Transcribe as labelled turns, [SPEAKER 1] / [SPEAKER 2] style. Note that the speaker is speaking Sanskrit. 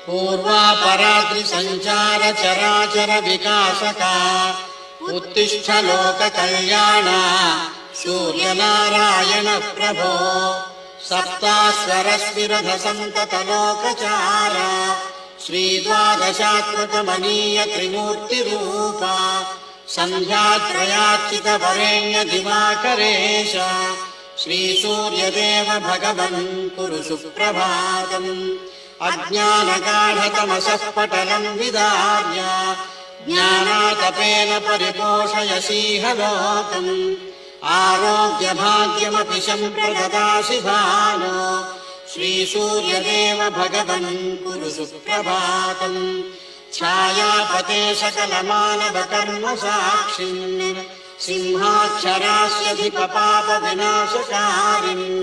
[SPEAKER 1] पूर्वापराद्रिसञ्चार चराचर विकासका उत्तिष्ठ लोककल्याण सूर्यनारायण प्रभो सप्तास्वरस्विरध सन्ततलोकचार श्रीद्वादशात्मकमनीय त्रिमूर्तिरूपा सन्ध्यात्रयार्चितवरेण्य दिवाकरेश श्रीसूर्यदेव भगवन् कुरु सुप्रभातम् अज्ञानगाढतमसः पटलम् विदार्य ज्ञानातपेन परिपोषयसीह लोकम् आरोग्यभाग्यमपि सम्प्रददासि भानो श्रीसूर्यदेव भगवन् कुरु सुप्रभातम् छायापते सकलमानवकर्म साक्षिन् सिंहाक्षरास्यधिपपापविनाशकारिन्